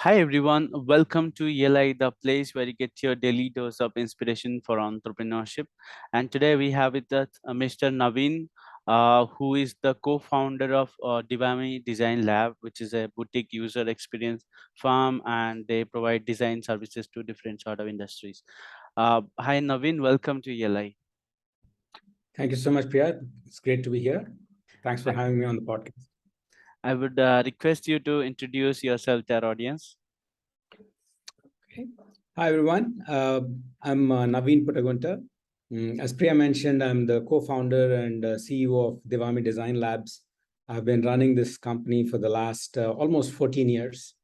Hi everyone, welcome to ELI, the place where you get your daily dose of inspiration for entrepreneurship. And today we have with us Mr. Naveen, who is the co-founder of Divami Design Lab, which is a boutique user experience firm, and they provide design services to different sort of industries. Hi Naveen, welcome to ELI. Thank you so much, Priya. It's great to be here. Thanks for I, having me on the podcast. I would request you to introduce yourself to our audience. Okay. Hi, everyone. I'm Naveen Puttagunta. As Priya mentioned, I'm the co-founder and CEO of Divami Design Labs. I've been running this company for the last almost 14 years.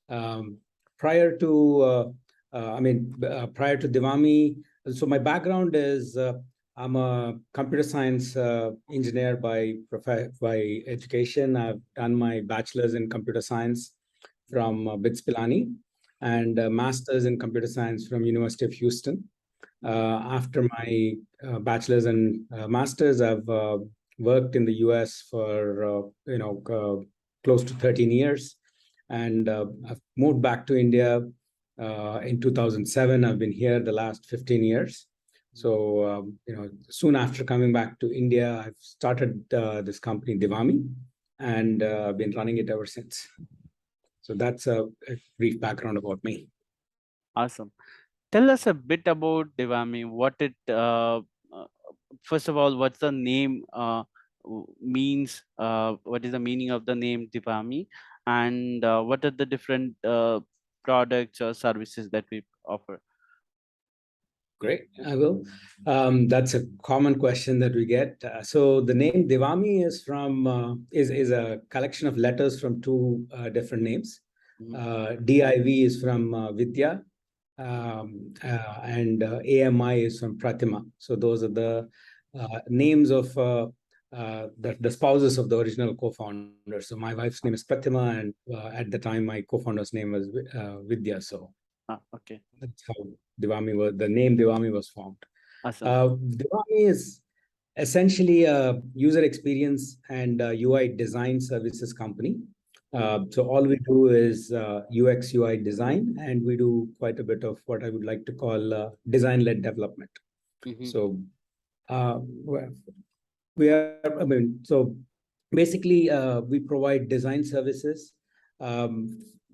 Um, prior to, prior to Divami, so my background is I'm a computer science engineer by education. I've done my bachelor's in computer science from BITS Pilani and a master's in computer science from University of Houston. After my bachelor's and master's, I've worked in the US for close to 13 years, and I've moved back to India in 2007. I've been here the last 15 years. So soon after coming back to India, I've started this company Divami, and I've been running it ever since. So that's a brief background about me. Awesome. Tell us a bit about Devami. First of all, what's the name means? What is the meaning of the name Devami, and what are the different products or services that we offer? Great, I will. That's a common question that we get. So the name Divami is a collection of letters from two different names. DIV is from Vidya, and AMI is from Pratima. So those are the names of the spouses of the original co-founder. So my wife's name is Pratima, and at the time my co-founder's name was Vidya. So Okay. that's how the name Divami was formed. Awesome. Divami is essentially a user experience and UI design services company. So all we do is UX UI design, and we do quite a bit of what I would like to call design-led development. So so basically we provide design services.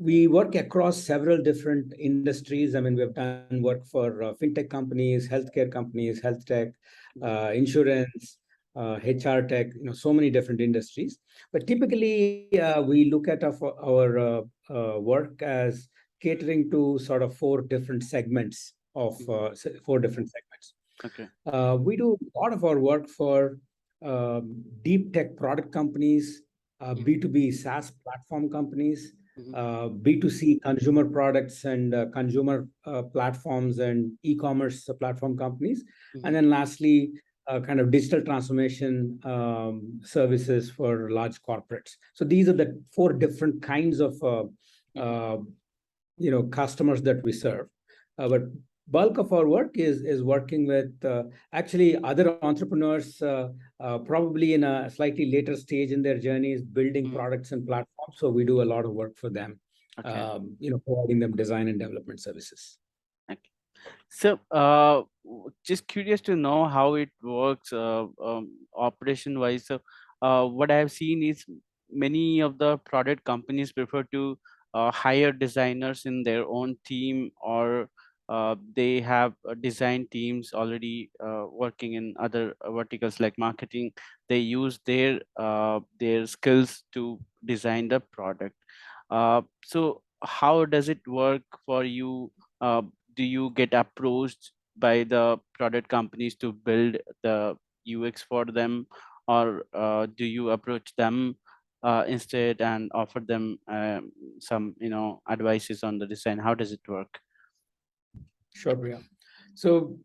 We work across several different industries. I mean, we have done work for fintech companies, healthcare companies, health tech, insurance, HR tech, so many different industries. But typically, we look at our work as catering to sort of four different segments. Okay. We do a lot of our work for deep tech product companies, B2B SaaS platform companies, B2C consumer products and consumer platforms and e-commerce platform companies. And then lastly, kind of digital transformation services for large corporates. So these are the four different kinds of customers that we serve. But bulk of our work is working with actually other entrepreneurs, probably in a slightly later stage in their journeys, building products and platforms. So we do a lot of work for them, providing them design and development services. Okay. So, just curious to know how it works operation-wise. So, what I have seen is many of the product companies prefer to hire designers in their own team, or they have design teams already working in other verticals like marketing. They use their skills to design the product. So, how does it work for you? Do you get approached by the product companies to build the UX for them, or do you approach them instead and offer them some advices on the design? How does it work? Sure, Priya. So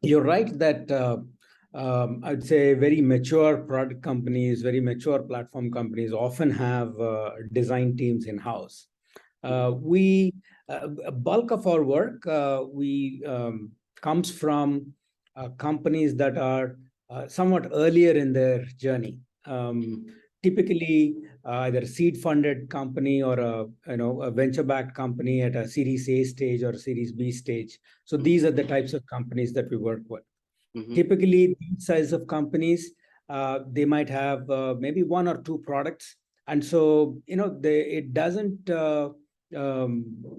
you're right that I'd say very mature product companies, very mature platform companies often have design teams in-house. A bulk of our work comes from companies that are somewhat earlier in their journey. Typically, either a seed funded company or a venture backed company at a Series A stage or Series B stage. So these are the types of companies that we work with. Mm-hmm. Typically, these size of companies, they might have maybe one or two products, and so it doesn't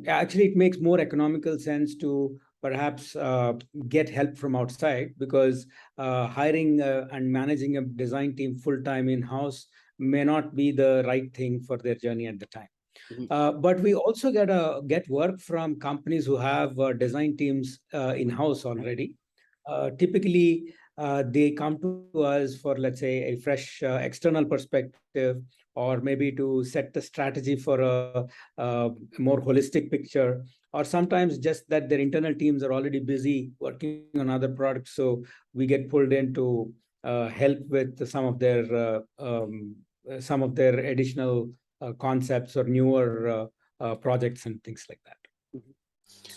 actually, it makes more economical sense to perhaps get help from outside, because hiring and managing a design team full time in house may not be the right thing for their journey at the time. Mm-hmm. But we also get work from companies who have design teams in house already. Typically, they come to us for, let's say, a fresh external perspective, or maybe to set the strategy for a more holistic picture, or sometimes just that their internal teams are already busy working on other products. So we get pulled in to help with some of their additional concepts or newer projects and things like that. Mm-hmm.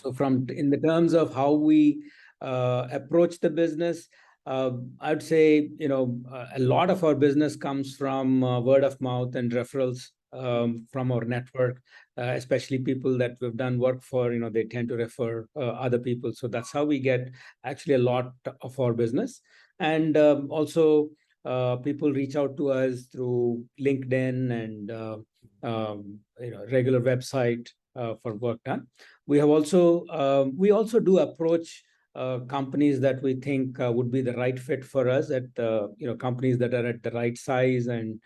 So from in the terms of how we approach the business, I'd say a lot of our business comes from word of mouth and referrals from our network, especially people that we've done work for. They tend to refer other people, so that's how we get actually a lot of our business. And also, people reach out to us through LinkedIn and regular website for work done. We also do approach companies that we think would be the right fit for us, at companies that are at the right size and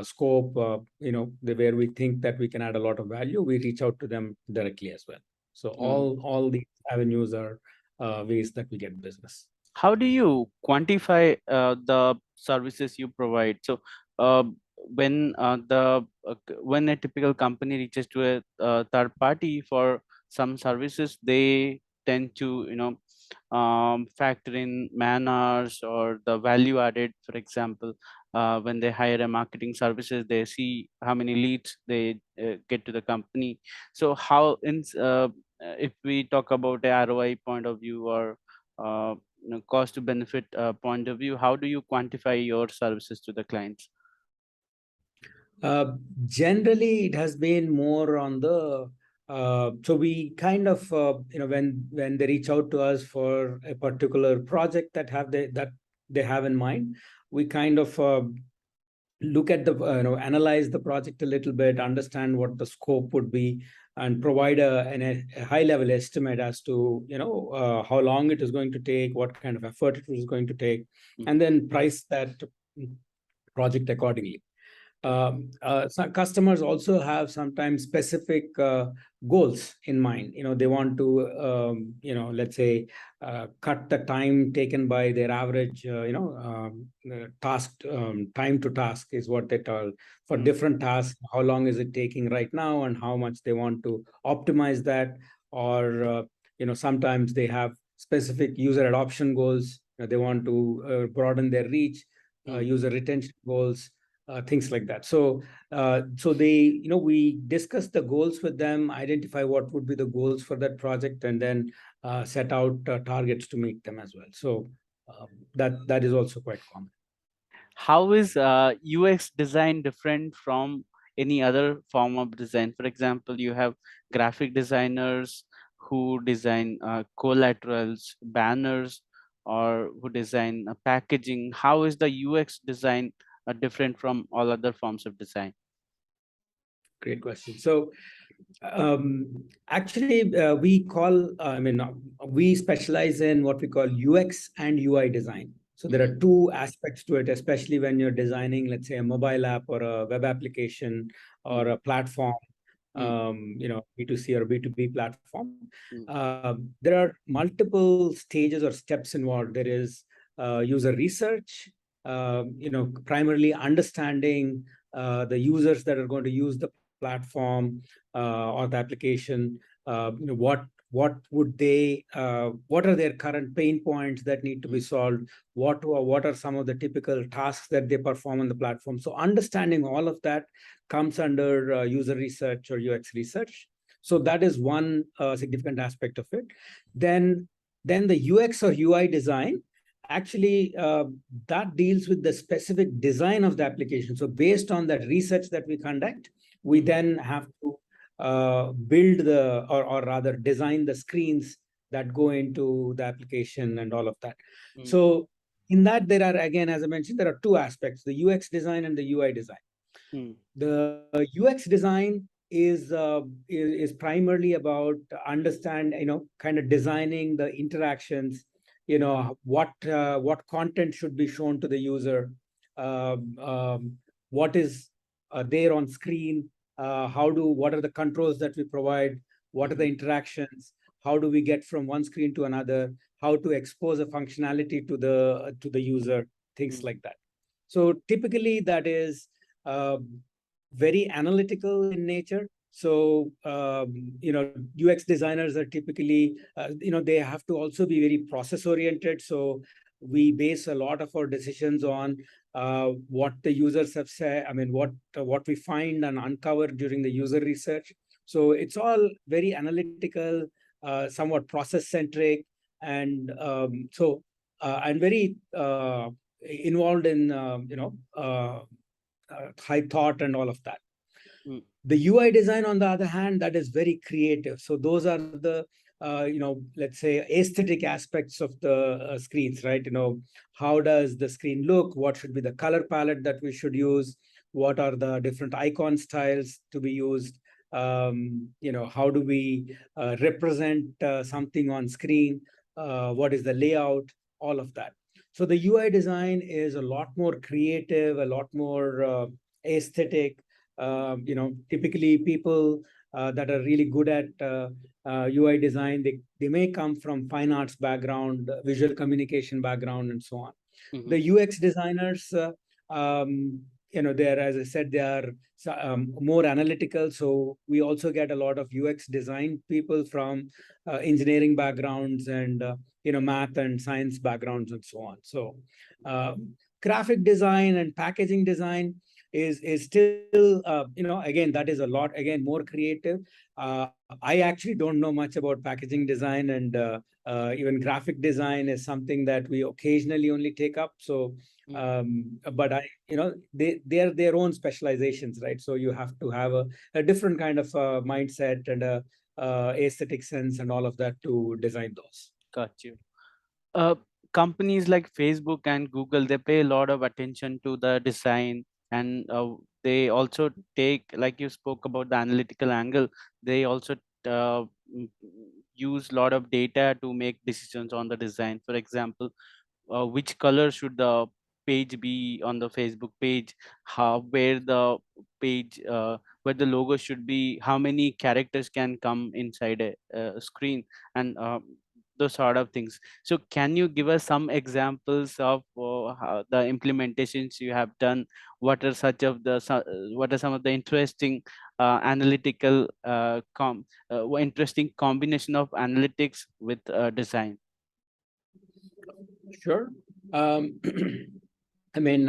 scope, where we think that we can add a lot of value. We reach out to them directly as well. So all these avenues are ways that we get business. How do you quantify the services you provide? So uh, when a typical company reaches to a third party for some services, they tend to factor in man hours or the value added. For example, when they hire a marketing services, they see how many leads they get to the company. So if we talk about a ROI point of view, or cost to benefit point of view, how do you quantify your services to the clients? Uh, Generally, it has been more on the so we kind of when they reach out to us for a particular project that they have in mind, we kind of look at the analyze the project a little bit, understand what the scope would be, and provide a high level estimate as to how long it is going to take, what kind of effort it is going to take, and then price that project accordingly. Some customers also have sometimes specific goals in mind. They want to, let's say, cut the time taken by their average, task, time to task is what they tell for different tasks. How long is it taking right now, and how much they want to optimize that? Or, sometimes they have specific user adoption goals. They want to broaden their reach, user retention goals, things like that. So we discuss the goals with them, identify what would be the goals for that project, and then set out targets to meet them as well. So that is also quite common. How is UX design different from any other form of design? For example, you have graphic designers who design collaterals, banners, or who design packaging. How is the UX design different from all other forms of design? Great question. So actually, we specialize in what we call UX and UI design. So there are two aspects to it, especially when you're designing, let's say, a mobile app or a web application or a platform, B2C or B2B platform. There are multiple stages or steps involved. There is user research, primarily understanding the users that are going to use the platform or the application. What would they what are their current pain points that need to be solved? What are some of the typical tasks that they perform on the platform? So understanding all of that comes under user research or UX research. So that is one significant aspect of it. Then the UX or UI design actually that deals with the specific design of the application. So based on that research that we conduct, we then have to build or rather design the screens that go into the application and all of that. So in that, there are, again, as I mentioned, there are two aspects: the UX design and the UI design. The UX design is primarily about understand, kind of designing the interactions, what content should be shown to the user, what is there on screen, what are the controls that we provide, what are the interactions, how do we get from one screen to another, how to expose a functionality to the user, things like that. So typically that is very analytical in nature. So, UX designers are typically, they have to also be very process oriented. So we base a lot of our decisions on what the users have said. I mean, what we find and uncover during the user research. So it's all very analytical, somewhat process centric, and I'm very involved in, high thought and all of that. The UI design, on the other hand, that is very creative. So those are the, let's say, aesthetic aspects of the screens, right? How does the screen look? What should be the color palette that we should use? What are the different icon styles to be used? How do we represent something on screen? What is the layout? All of that. So the UI design is a lot more creative, a lot more aesthetic. Typically people that are really good at UI design, they may come from fine arts background, visual communication background, and so on. The UX designers, they're, as I said, they are more analytical. So we also get a lot of UX design people from engineering backgrounds and math and science backgrounds and so on. So graphic design and packaging design is still, again, that is a lot, again, more creative. I actually don't know much about packaging design, and even graphic design is something that we occasionally only take up. So but they are their own specializations, right? So you have to have a different kind of mindset and a aesthetic sense and all of that to design those. Got you. uh, Companies like Facebook and Google, they pay a lot of attention to the design, and they also take, like you spoke about the analytical angle, they also uh, m- use a lot of data to make decisions on the design. For example, which color should the page be on the Facebook page, how, where the page, where the logo should be, how many characters can come inside a screen, and those sort of things. So can you give us some examples of how the implementations you have done? What are what are some of the interesting analytical interesting combination of analytics with design? Sure. I mean,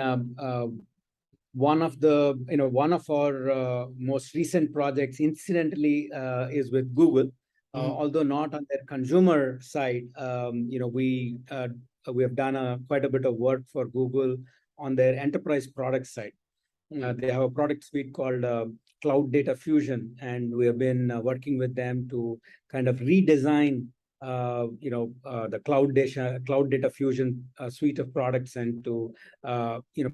one of our most recent projects, incidentally, is with Google. Although not on their consumer side, we have done quite a bit of work for Google on their enterprise product side. They have a product suite called Cloud Data Fusion, and we have been working with them to kind of redesign, the Cloud Data Fusion suite of products, and to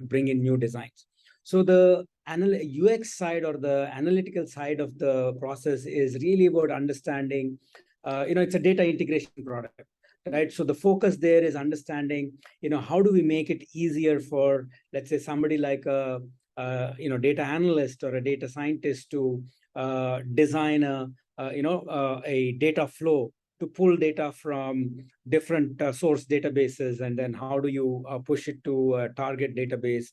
bring in new designs. So the UX side, or the analytical side of the process, is really about understanding. It's a data integration product, right? So the focus there is understanding, how do we make it easier for, let's say, somebody like a data analyst or a data scientist to design a data flow to pull data from different source databases, and then how do you push it to a target database?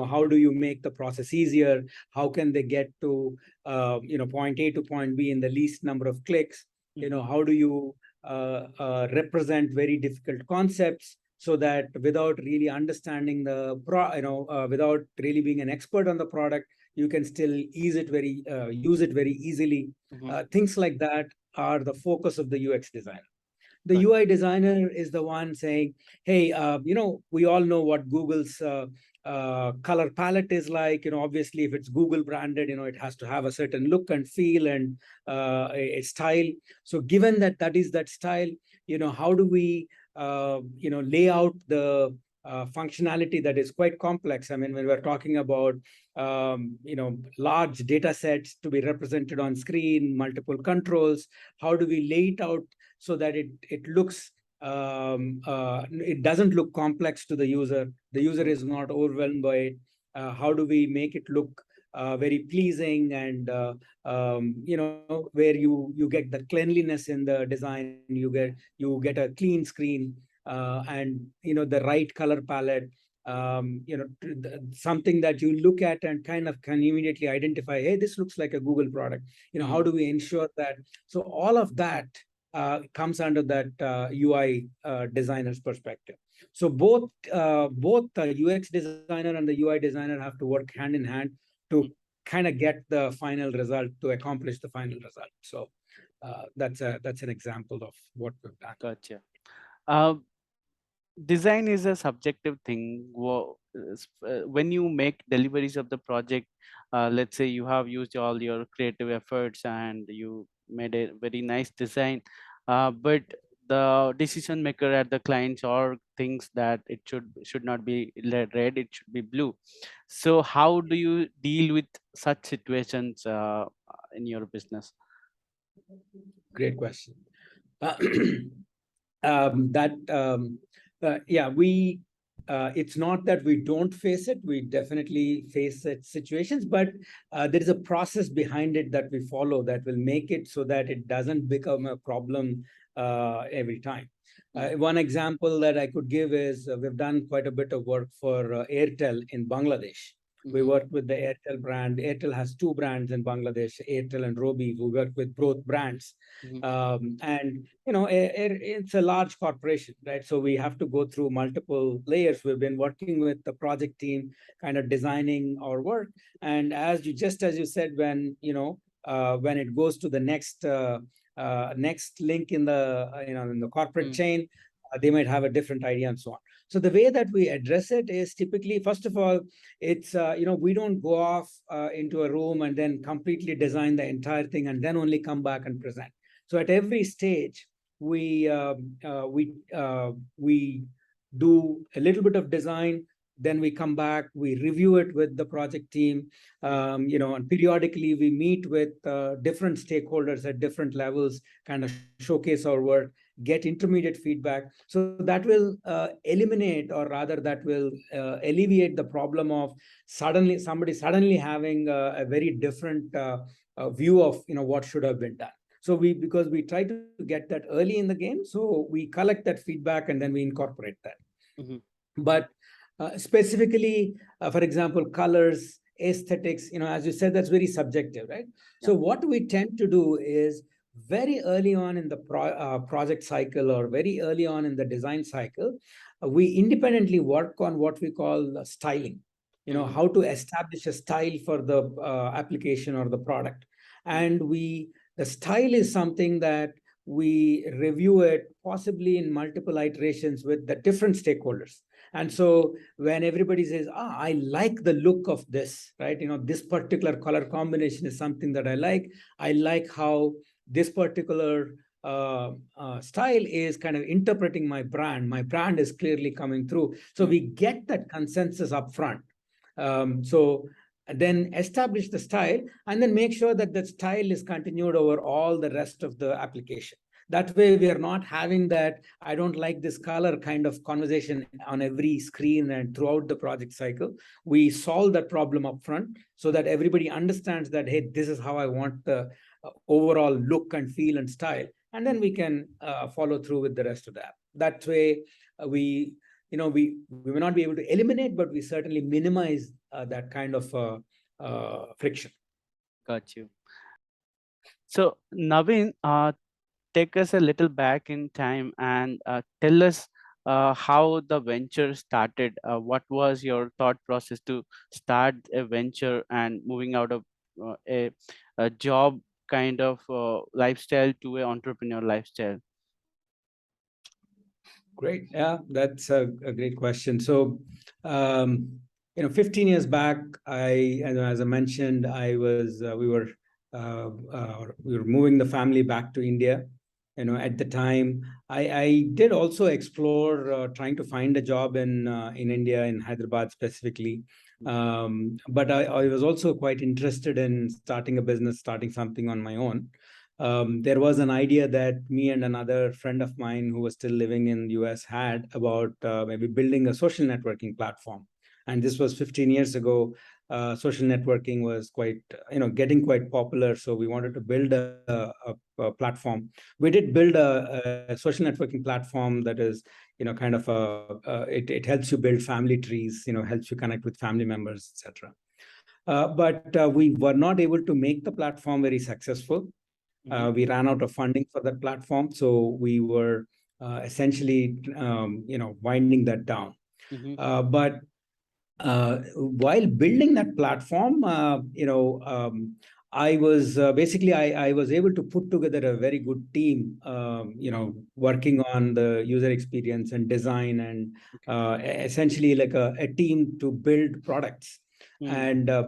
How do you make the process easier? How can they get to point A to point B in the least number of clicks? How do you represent very difficult concepts, so that without really understanding without really being an expert on the product, you can still use it very easily. Things like that are the focus of the UX designer. The UI designer is the one saying, hey, we all know what Google's color palette is like. Obviously, if it's Google branded, it has to have a certain look and feel and a style. So given that that is that style, how do we, lay out the functionality that is quite complex? I mean, when we're talking about, large data sets to be represented on screen, multiple controls, how do we lay it out so that it looks it doesn't look complex to the user. The user is not overwhelmed by it. How do we make it look very pleasing and where you get the cleanliness in the design, you get a clean screen and the right color palette, something that you look at and kind of can immediately identify, hey, this looks like a Google product. How do we ensure that? So all of that comes under that UI designer's perspective. So both the UX designer and the UI designer have to work hand in hand to kind of get the final result, to accomplish the final result. So that's an example of what we've done. Gotcha. Uh, Design is a subjective thing. When you make deliveries of the project, let's say you have used all your creative efforts and you made a very nice design, but the decision maker at the client's or thinks that it should not be red, it should be blue. So how do you deal with such situations in your business? Great question. Uh, that yeah, we it's not that we don't face it. We definitely face such situations, but there is a process behind it that we follow that will make it so that it doesn't become a problem every time. One example that I could give is we've done quite a bit of work for Airtel in Bangladesh. We worked with the Airtel brand. Airtel has two brands in Bangladesh, Airtel and Robi. We work with both brands. And it's a large corporation, right? So we have to go through multiple layers. We've been working with the project team, kind of designing our work. And as you said, when it goes to the next link in the in the corporate chain, they might have a different idea and so on. So the way that we address it is typically, first of all, it's we don't go off into a room and then completely design the entire thing and then only come back and present. So at every stage, we do a little bit of design, then we come back, we review it with the project team, and periodically we meet with different stakeholders at different levels, kind of showcase our work, get intermediate feedback. So that will eliminate, or rather that will alleviate the problem of somebody suddenly having a very different view of what should have been done. So because we try to get that early in the game, so we collect that feedback and then we incorporate that. But specifically, for example, colors, aesthetics, as you said, that's very subjective, right? So what we tend to do is very early on in the project cycle or very early on in the design cycle, we independently work on what we call styling, how to establish a style for the application or the product. And the style is something that we review it possibly in multiple iterations with the different stakeholders. And so when everybody says, I like the look of this, right? This particular color combination is something that I like. I like how this particular style is kind of interpreting my brand. My brand is clearly coming through. So we get that consensus up front. So then establish the style and then make sure that the style is continued over all the rest of the application. That way we are not having that I don't like this color kind of conversation on every screen and throughout the project cycle. We solve that problem up front so that everybody understands that, hey, this is how I want the overall look and feel and style. And then we can follow through with the rest of that. That way we may not be able to eliminate, but we certainly minimize that kind of friction. Got you. So Naveen, take us a little back in time and tell us how the venture started. What was your thought process to start a venture and moving out of a job kind of lifestyle to an entrepreneur lifestyle? Great. Yeah, that's a great question. So, 15 years back, as I mentioned, we were moving the family back to India. At the time, I did also explore trying to find a job in India, in Hyderabad specifically. But I was also quite interested in starting a business, starting something on my own. There was an idea that me and another friend of mine who was still living in the US had about maybe building a social networking platform. And this was 15 years ago. Social networking was quite, getting quite popular. So we wanted to build a platform. We did build a social networking platform that is, kind of it helps you build family trees, helps you connect with family members, etc. But we were not able to make the platform very successful. Mm-hmm. We ran out of funding for that platform, so we were essentially, winding that down. Mm-hmm. But while building that platform, I was basically I was able to put together a very good team, working on the user experience and design, and Okay. essentially like a team to build products. Mm-hmm. And uh,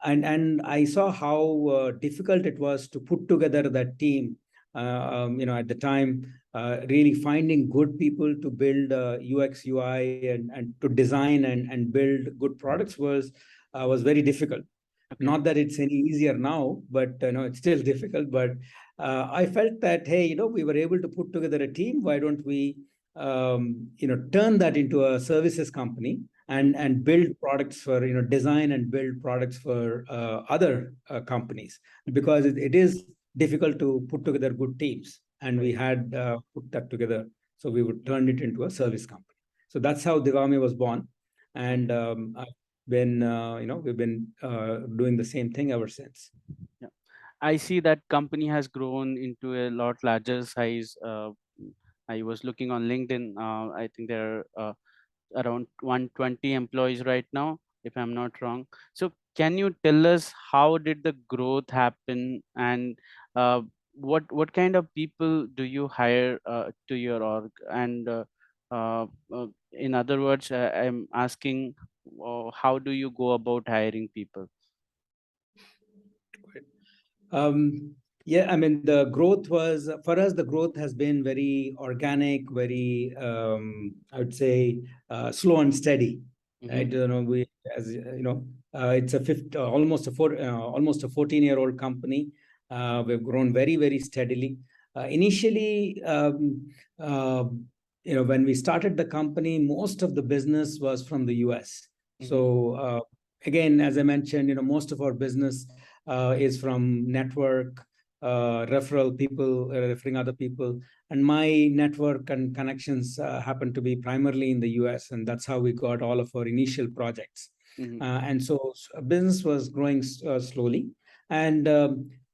and and I saw how difficult it was to put together that team. At the time, really finding good people to build UX, UI, and to design and build good products was very difficult. Okay. Not that it's any easier now, but it's still difficult. But I felt that, hey, we were able to put together a team. Why don't we turn that into a services company Mm-hmm. and build products for, design and build products for other companies, because it is difficult to put together good teams, and we Right. had put that together. So we would turn it into a service company. So that's how Divami was born. And Okay. we've been doing the same thing ever since. Yeah. I see that company has grown into a lot larger size. I was looking on LinkedIn. I think there are around 120 employees right now, if I'm not wrong. So, can you tell us how did the growth happen, and uh, what kind of people do you hire to your org? And in other words, I'm asking, how do you go about hiring people? Yeah, I mean, the growth was for us, the growth has been very organic, very, I would say, slow and steady. Mm-hmm. Right? We, as it's almost almost a 14-year-old company. We've grown very, very steadily. Initially, uh, when we started the company, most of the business was from the US. Mm-hmm. So again, as I mentioned, most of our business is from network, referral, people referring other people. And my network and connections happen to be primarily in the US, and that's how we got all of our initial projects. Mm-hmm. And so business was growing slowly. And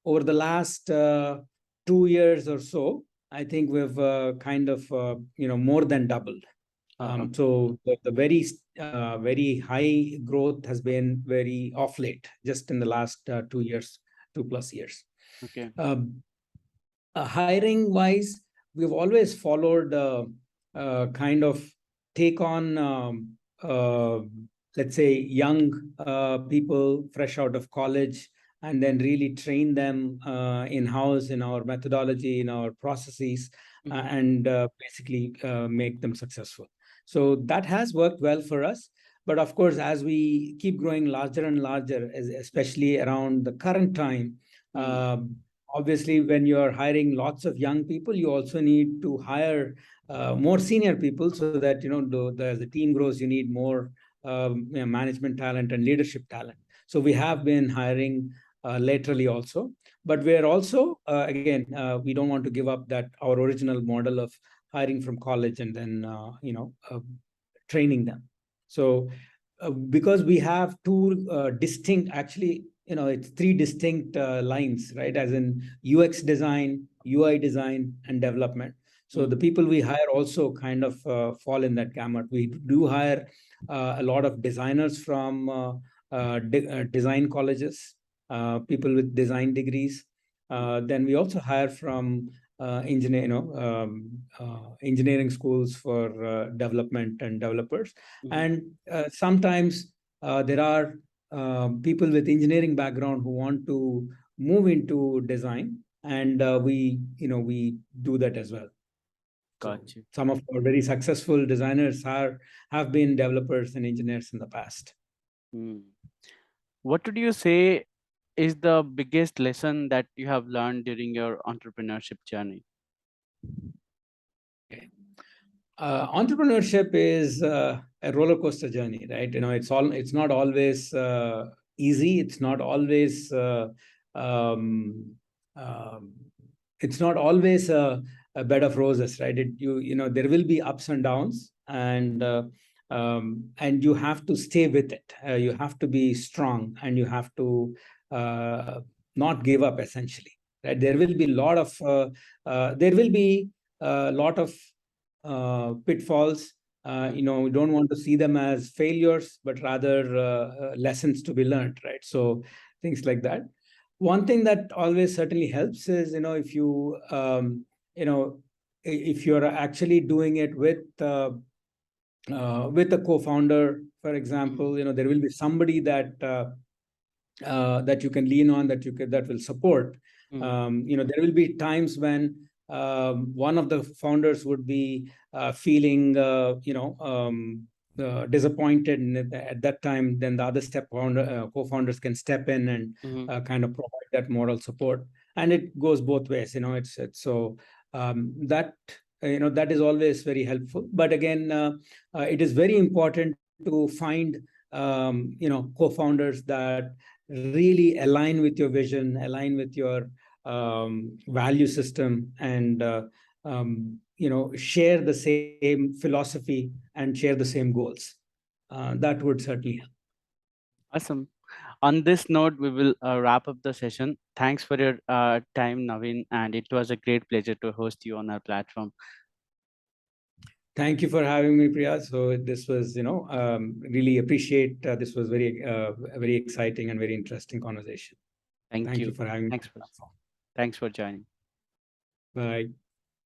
over the last 2 years or so, I think we've kind of, more than doubled. Uh-huh. So the very high growth has been very off late, just in the last 2 years, 2+ years. Okay. Um, Hiring wise, we've always followed kind of take on, let's say, young people fresh out of college, and then really train them in house in our methodology, in our processes, Mm-hmm. and basically make them successful. So that has worked well for us. But of course, as we keep growing larger and larger, especially around the current time, Mm-hmm. um, obviously, when you're hiring lots of young people, you also need to hire more senior people, so that as the team grows, you need more management talent and leadership talent. So we have been hiring laterally also. But we're also, again, we don't want to give up that our original model of hiring from college and then training them. So because we have two distinct, actually, it's three distinct lines, right? As in UX design, UI design, and development. So the Mm-hmm. people we hire also kind of fall in that gamut. We do hire a lot of designers from design colleges, people with design degrees. Then we also hire from engineering schools for development and developers. Mm-hmm. And sometimes there are people with engineering background who want to move into design, and we do that as well. So Got you. some of our very successful designers have been developers and engineers in the past. Mm. What would you say is the biggest lesson that you have learned during your entrepreneurship journey? Okay. Entrepreneurship is a roller coaster journey, right? It's not always easy. It's not always um, um, it's not always a bed of roses, right? There will be ups and downs, and you have to stay with it. You have to be strong, and you have to uh, not give up. Essentially, right? There will be a lot of pitfalls. We don't want to see them as failures, but rather lessons to be learned, right? So things like that. One thing that always certainly helps is, you know, if you're actually doing it with a co-founder, for example, there will be somebody that you can lean on, that will support. Mm-hmm. There will be times when one of the founders would be feeling, disappointed, and at that time, then the other co-founders can step in and Mm-hmm. kind of provide that moral support. And it goes both ways. It's so that that is always very helpful. But again, it is very important to find co-founders that really align with your vision, align with your value system, and share the same philosophy and share the same goals. That would certainly help. Awesome. On this note, we will wrap up the session. Thanks for your time, Naveen, and it was a great pleasure to host you on our platform. Thank you for having me, Priya. So this was, really appreciate. This was very exciting and very interesting conversation. Thank Thank you you. for having me on Thanks the for platform. thanks for joining. Bye.